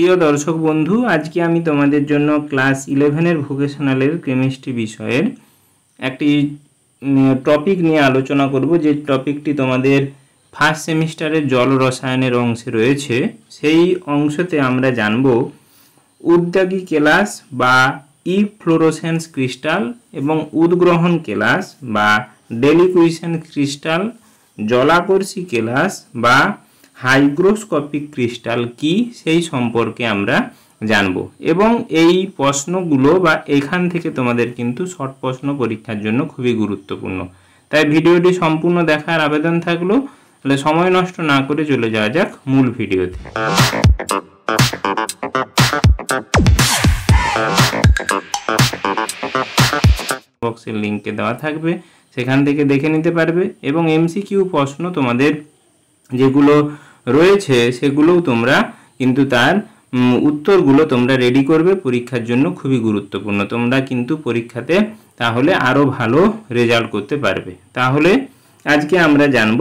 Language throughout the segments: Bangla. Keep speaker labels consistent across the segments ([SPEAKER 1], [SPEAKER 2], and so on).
[SPEAKER 1] প্রিয় দর্শক বন্ধু, আজকে আমি তোমাদের জন্য ক্লাস 11 এর ভোকেশনালের কেমিস্ট্রি বিষয়ের একটি টপিক নিয়ে আলোচনা করব। যে টপিকটি তোমাদের ফার্স্ট সেমিস্টারের জল রসায়নের অংশে রয়েছে। সেই অংশতে আমরা জানব উদ্যাগী কেলাস বা ইফ্লোরোসেন্স ক্রিস্টাল এবং উদ্গ্রহণ কেলাস বা ডেলিকুইশন ক্রিস্টাল, জলাকর্ষী কেলাস বা হাইগ্রোস্কোপিক ক্রিস্টাল কি সেই সম্পর্কে আমরা জানব। এবং এই প্রশ্নগুলো বা এখান থেকে তোমাদের কিন্তু শর্ট প্রশ্ন পরীক্ষার জন্য খুবই গুরুত্বপূর্ণ। তাই ভিডিওটি সম্পূর্ণ দেখার আবেদন থাকলো। তাহলে সময় নষ্ট না করে চলে যাওয়া যাক মূল ভিডিওতে। বক্সের লিঙ্কে দেওয়া থাকবে, সেখান থেকে দেখে নিতে পারবে। এবং এমসিকিউ প্রশ্ন তোমাদের যেগুলো রয়েছে সেগুলোও তোমরা কিন্তু তার উত্তরগুলো তোমরা রেডি করবে, পরীক্ষার জন্য খুবই গুরুত্বপূর্ণ। তোমরা কিন্তু পরীক্ষাতে তাহলে আরও ভালো রেজাল্ট করতে পারবে। তাহলে আজকে আমরা জানব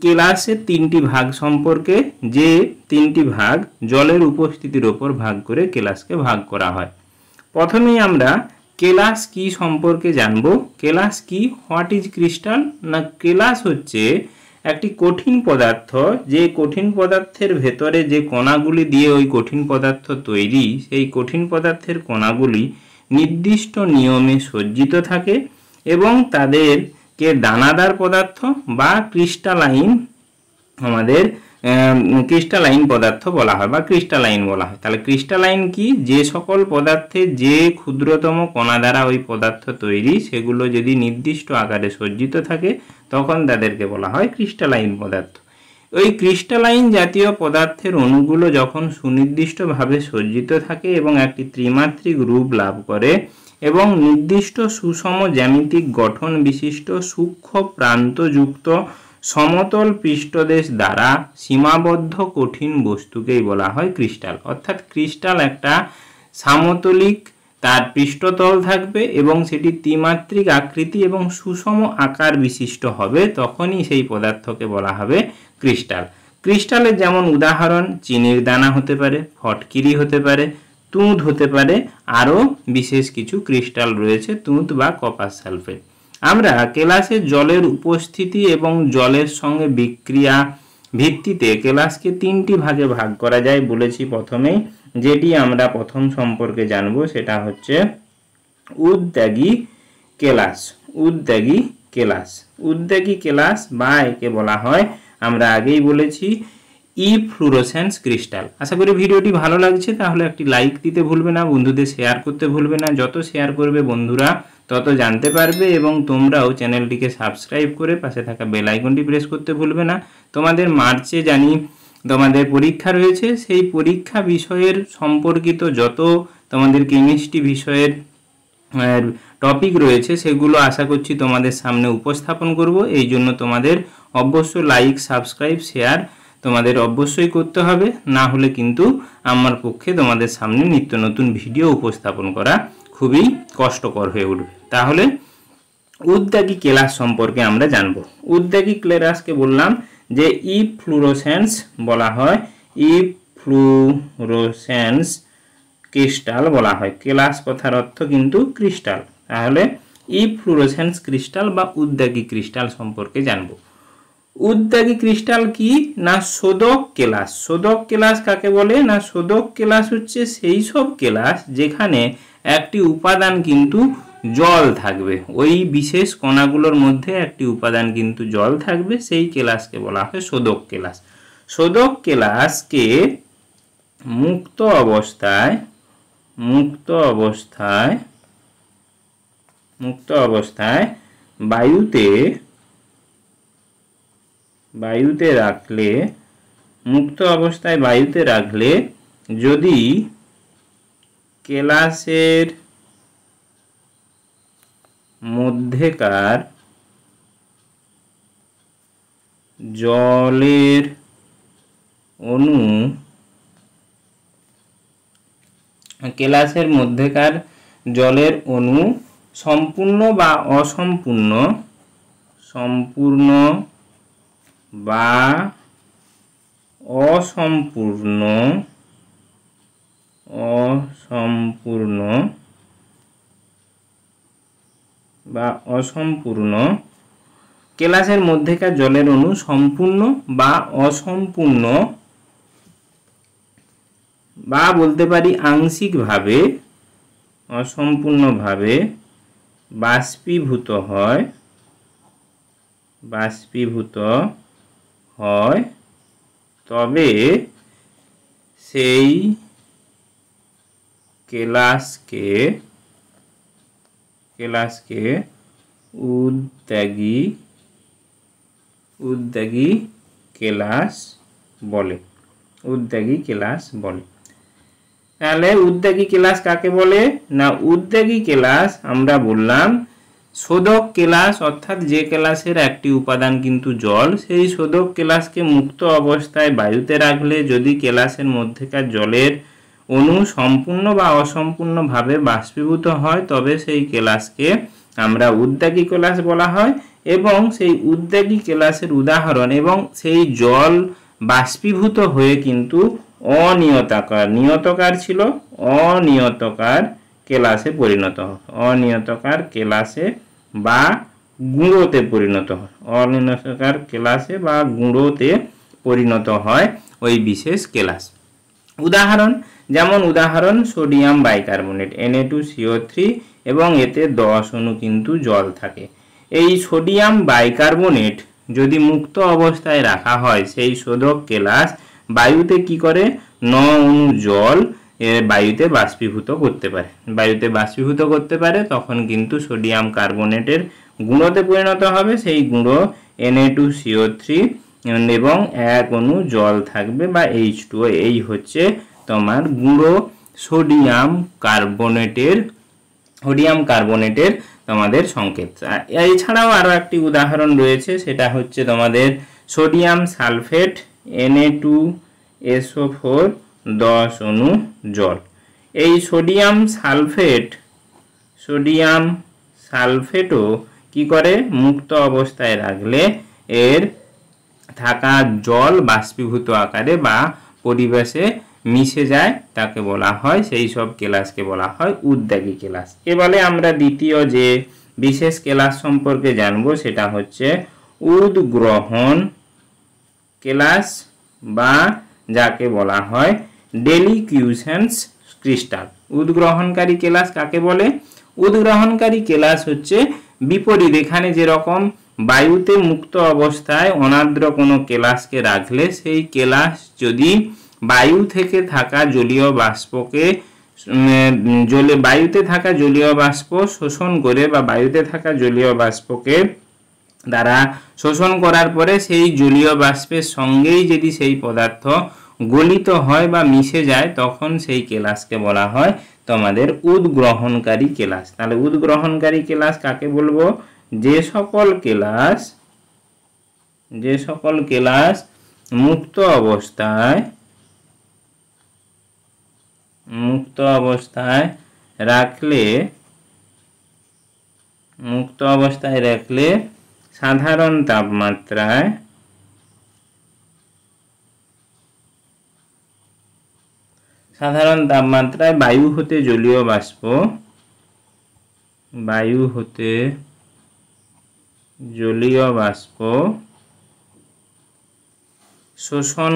[SPEAKER 1] কেলাসের তিনটি ভাগ সম্পর্কে, যে তিনটি ভাগ জলের উপস্থিতির ওপর ভাগ করে কেলাসকে ভাগ করা হয়। প্রথমেই আমরা কেলাস কি সম্পর্কে জানব। কেলাস কি? What is crystal? না, কেলাস হচ্ছে একটি কঠিন পদার্থ, যে কঠিন পদার্থের ভেতরে যে কণাগুলি দিয়ে ওই কঠিন পদার্থ তৈরি, সেই কঠিন পদার্থের কণাগুলি নির্দিষ্ট নিয়মে সজ্জিত থাকে এবং তাদেরকে দানাদার পদার্থ বা ক্রিস্টালাইন ক্রিস্টালাইন পদার্থ বলা হয় বা ক্রিস্টালাইন বলা হয়। তাহলে ক্রিস্টালাইন কি? যে সকল পদার্থে যে ক্ষুদ্রতম কণা দ্বারা ওই পদার্থ তৈরি, সেগুলো যদি নির্দিষ্ট আকারে সজ্জিত থাকে তখন তাদেরকে বলা হয় ক্রিস্টালাইন পদার্থ। ওই ক্রিস্টালাইন জাতীয় পদার্থের অণুগুলো যখন সুনির্দিষ্টভাবে সজ্জিত থাকে এবং একটি ত্রিমাত্রিক রূপ লাভ করে এবং নির্দিষ্ট সুষম জ্যামিতিক গঠন বিশিষ্ট সূক্ষ্ম প্রান্তযুক্ত সমতল পৃষ্ঠদেশ দ্বারা সীমাবদ্ধ কঠিন বস্তুকেই বলা হয় ক্রিস্টাল। অর্থাৎ ক্রিস্টাল একটা সমতলিক, তার পৃষ্ঠতল থাকবে এবং সেটি ত্রিমাত্রিক আকৃতি এবং সুষম আকার বিশিষ্ট হবে, তখনই সেই পদার্থকে বলা হবে ক্রিস্টাল। ক্রিস্টালের যেমন উদাহরণ চিনির দানা হতে পারে, ফটকিরি হতে পারে, তুঁত হতে পারে, আরও বিশেষ কিছু ক্রিস্টাল রয়েছে, তুঁত বা কপার সালফেট। আমরা কেলাসের জলের উপস্থিতি এবং জলের সঙ্গে বিক্রিয়া ভিত্তিতে কেলাসকে তিনটি ভাগে ভাগ করা যায় বলেছি প্রথমেই। যেটি আমরা প্রথম সম্পর্কে জানব সেটা হচ্ছে উদ্যাগী কেলাস। উদ্যাগী কেলাস, উদ্যাগী কেলাস বা একে বলা হয়, আমরা আগেই বলেছি, ইফ্লোরোসেন্স ক্রিস্টাল। আশা করি ভিডিওটি ভালো লাগছে। তাহলে একটি লাইক দিতে ভুলবে না, বন্ধুদের শেয়ার করতে ভুলবে না। যত শেয়ার করবে বন্ধুরা তত জানতে পারবে। এবং তোমরাও চ্যানেলটিকে সাবস্ক্রাইব করে পাশে থাকা বেল আইকনটি প্রেস করতে ভুলবে না। তোমাদের মার্চে জানি তোমাদের পরীক্ষা রয়েছে, সেই পরীক্ষা বিষয়ের সম্পর্কিত যত তোমাদের কেমিস্ট্রি বিষয়ের টপিক রয়েছে সেগুলো আশা করছি তোমাদের সামনে উপস্থাপন করব। এই জন্য তোমাদের অবশ্যই লাইক, সাবস্ক্রাইব, শেয়ার তোমাদের অবশ্যই করতে হবে, না হলে কিন্তু আমার পক্ষে তোমাদের সামনে নিত্য নতুন ভিডিও উপস্থাপন করা খুবই কষ্টকর হয়ে উঠবে। তাহলে উদ্যাগী কেলাস সম্পর্কে আমরা জানব। উদ্যাগী কেলাসকে বললাম যে ইফ্লোরোসেন্স বলা হয়, ইফ্লোরোসেন্স ক্রিস্টাল বলা হয়। কেলাস কথার অর্থ কিন্তু ক্রিস্টাল। তাহলে ইফ্লোরোসেন্স ক্রিস্টাল বা উদ্যাগী ক্রিস্টাল সম্পর্কে জানব। উদ্যাগী ক্রিস্টাল কি? না, শোধক কেলাস। শোধক কেলাস কাকে বলে? না, শোধক কেলাস হচ্ছে সেই সব কেলাস যেখানে একটি উপাদান কিন্তু জল থাকবে, ওই বিশেষ কণাগুলোর মধ্যে একটি উপাদান কিন্তু জল থাকবে, সেই কেলাসকে বলা হয় শোধক কেলাস। শোধক কেলাসকে মুক্ত অবস্থায় বায়ুতে রাখলে যদি কেলাসের মধ্যেকার জলের অণু সম্পূর্ণ বা অসম্পূর্ণ অসম্পূর্ণ বা অসম্পূর্ণ কেলাসের মধ্যেকার জলের অণু সম্পূর্ণ বা অসম্পূর্ণ বা বলতে পারি আংশিকভাবে অসম্পূর্ণভাবে বাষ্পীভূত হয় তবে সেই কেলাসকে উদ্যাগী কেলাস বলে। তাহলে উদ্যাগী কেলাস কাকে বলে না, উদ্যাগী কেলাস আমরা বললাম শোধক কেলাস, অর্থাৎ যে কেলাসের একটি উপাদান কিন্তু জল, সেই শোধক কেলাসকে মুক্ত অবস্থায় বায়ুতে রাখলে যদি কেলাসের মধ্যেকার জলের অণু সম্পূর্ণ বা অসম্পূর্ণভাবে বাষ্পীভূত হয় তবে সেই কেলাসকে আমরা উদ্যাগী কেলাস বলা হয়। এবং সেই উদ্যাগী কেলাসের উদাহরণ এবং সেই জল বাষ্পীভূত হয়ে কিন্তু নিয়তকার ছিল অনিয়তকার কেলাসে পরিণত হয়, অনিয়তকার কেলাসে বা গুঁড়োতে পরিণত হয়, অনিয়তকার কেলাসে বা গুঁড়োতে পরিণত হয় ওই বিশেষ কেলাস। উদাহরণ সোডিয়াম বাইকার্বনেট Na2CO3 এবং এতে 10 অণু কিন্তু জল থাকে। এই সোডিয়াম বাইকার্বনেট যদি মুক্ত অবস্থায় রাখা হয় সেই শোধক কেলাস বায়ুতে কি করে 9 অণু জল বায়ুতে বাষ্পীভূত করতে পারে তখন কিন্তু সোডিয়াম কার্বনেটের গুঁড়োতে পরিণত হবে। সেই গুঁড়ো Na2CO3 এবং 1 অণু জল থাকবে বা H2O। এই হচ্ছে তোমার গুঁড়ো সোডিয়াম কার্বনেটের তোমাদের সংকেত। এছাড়াও আরো একটি উদাহরণ রয়েছে, সেটা হচ্ছে তোমাদের সোডিয়াম সালফেট Na2SO4 10 অণু জল। এই সোডিয়াম সালফেটও কি করে মুক্ত অবস্থায় রাখলে এর থাকা জল বাষ্পীভূত আকারে বা পরিবেশে মিশে যায়, তাকে বলা হয়, সেই সব কেলাসকে বলা হয় উদ্যাগী কেলাস। এবারে আমরা দ্বিতীয় যে বিশেষ কেলাস সম্পর্কে জানবো সেটা হচ্ছে উদগ্রহণ কেলাস বা যাকে বলা হয় ডেলিকিউশনস ক্রিস্টাল। উদগ্রহণকারী কেলাস কাকে বলে? উদগ্রহণকারী কেলাস হচ্ছে বিপরীত, এখানে যেরকম বায়ুতে মুক্ত অবস্থায় অনার্দ্র কোনো কেলাসকে রাখলে সেই কেলাস যদি বায়ু থেকে থাকা জলীয় বাষ্প শোষণ করে বা বায়ুতে থাকা জলীয় বাষ্পকে দ্বারা শোষণ করার পরে সেই জলীয় বাষ্পের সঙ্গেই যদি সেই পদার্থ গলিত হয় বা মিশে যায় তখন সেই কেলাসকে বলা হয় তোমাদের উদগ্রহণকারী কেলাস। তাহলে উদগ্রহণকারী কেলাস কাকে বলবো? যে সকল কেলাস মুক্ত অবস্থায় রাখলে সাধারণ তাপমাত্রায় বায়ু হতে জলীয় বাষ্প শোষণ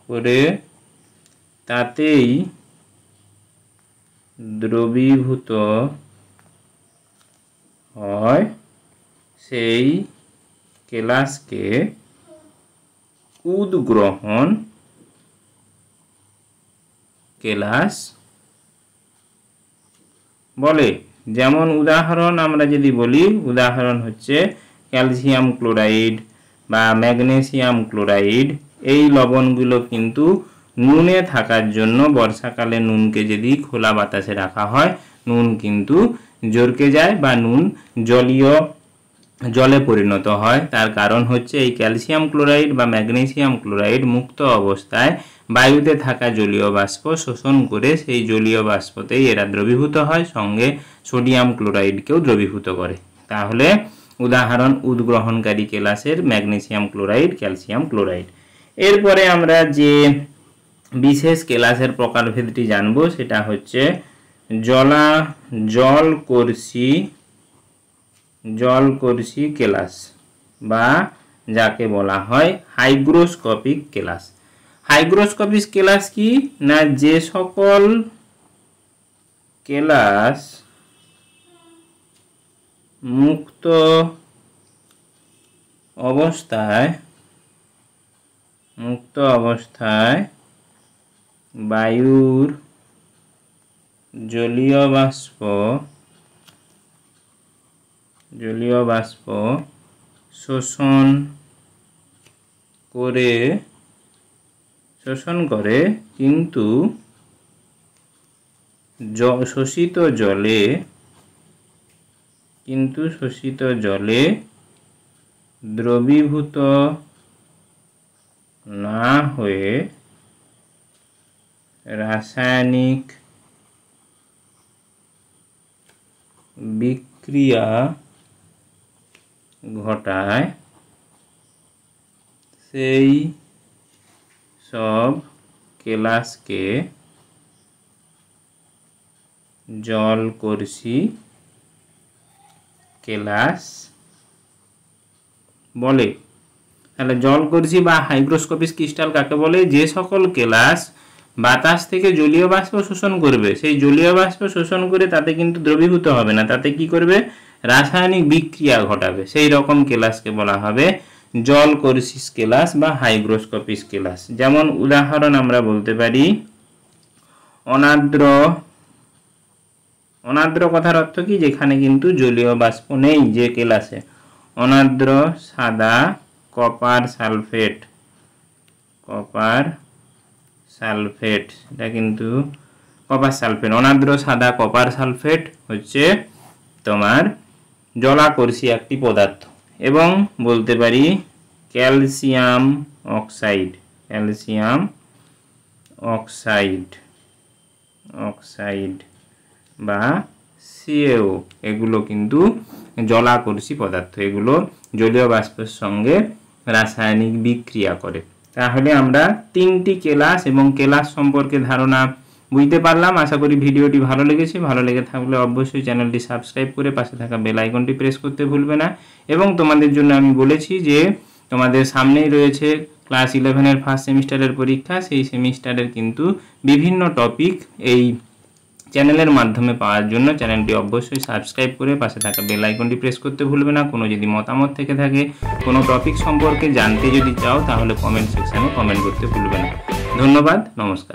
[SPEAKER 1] করে তাতেই দ্রবীভূত হয় সেই কেলাসকে উদগ্রহণ কেলাস বলে। যেমন উদাহরণ আমরা যদি বলি, উদাহরণ হচ্ছে ক্যালসিয়াম ক্লোরাইড বা ম্যাগনেসিয়াম ক্লোরাইড। এই লবণগুলো কিন্তু নুনে থাকার জন্য বর্ষাকালে নুনকে যদি খোলা বাতাসে রাখা হয় নুন কিন্তু জড়কে যায় বা নুন জলে পরিণত হয়। তার কারণ হচ্ছে এই ক্যালসিয়াম ক্লোরাইড বা ম্যাগনেসিয়াম ক্লোরাইড মুক্ত অবস্থায় বায়ুতে থাকা জলীয় বাষ্প শোষণ করে সেই জলীয় বাষ্পতেই এরা দ্রবীভূত হয়, সঙ্গে সোডিয়াম ক্লোরাইডকেও দ্রবীভূত করে। তাহলে উদাহরণ উদগ্রহণকারী কেলাসের ম্যাগনেসিয়াম ক্লোরাইড, ক্যালসিয়াম ক্লোরাইড। এরপরে আমরা যে বিশেষ কেলাসের প্রকারভেদটি জানবো সেটা হচ্ছে জলকর্ষী কেলাস বা যাকে বলা হয় হাইগ্রোস্কোপিক কেলাস। হাইগ্রোস্কোপিক কেলাস কি না, যে সকল কেলাস মুক্ত অবস্থায় বায়ুর জলীয় বাষ্প শোষণ করে কিন্তু শোষিত জলে দ্রবীভূত না হয়ে রাসায়নিক বিক্রিয়া ঘটায়, সেই সব কেলাসকে জলকর্ষী কেলাস বলে। তাহলে জলকর্ষী বা হাইগ্রোস্কোপিক ক্রিস্টাল কাকে বলে? যে সকল কেলাস বাতাস থেকে জলীয় বাষ্প শোষণ করবে, সেই জলীয় বাষ্প শোষণ করে তাতে কিন্তু দ্রবীভূত হবে না, তাতে কি করবে? রাসায়নিক বিক্রিয়া ঘটাবে, সেই রকম কেলাসকে বলা হবে জলকর্ষী কেলাস বা হাইগ্রোস্কোপিক কেলাস। যেমন উদাহরণ আমরা বলতে পারি অনার্দ্র কথার অর্থ কি? যেখানে কিন্তু জলীয় বাষ্প নেই যে কেলাসে। অনার্দ্র সাদা কপার সালফেট, এটা কিন্তু কপার সালফেট। অনার্দ্র সাদা কপার সালফেট হচ্ছে তোমার জলাকর্ষী একটি পদার্থ। এবং বলতে পারি ক্যালসিয়াম অক্সাইড বা সিএও, এগুলো কিন্তু জলাকর্ষী পদার্থ, এগুলো জলীয় বাষ্পের সঙ্গে রাসায়নিক বিক্রিয়া করে। তাহলে আমরা তিনটি কেলাস এবং কেলাস সম্পর্কে ধারণা বুঝতে পারলাম। আশা করি ভিডিওটি ভালো লেগেছে। ভালো লেগে থাকলে অবশ্যই চ্যানেলটি সাবস্ক্রাইব করে পাশে থাকা বেল আইকনটি প্রেস করতে ভুলবে না। এবং তোমাদের জন্য আমি বলেছি যে তোমাদের সামনেই রয়েছে ক্লাস 11-এর ফার্স্ট সেমিস্টারের পরীক্ষা। সেই সেমিস্টারের কিন্তু বিভিন্ন টপিক এই চ্যানেলের মাধ্যমে পাওয়ার জন্য চ্যানেলটি অবশ্যই সাবস্ক্রাইব করে পাশে থাকা বেল আইকনটি প্রেস করতে ভুলবে না। কোনো যদি মতামত থেকে থাকে, কোনো টপিক সম্পর্কে জানতে যদি চাও, তাহলে কমেন্ট সেকশানে কমেন্ট করতে ভুলবে না। ধন্যবাদ, নমস্কার।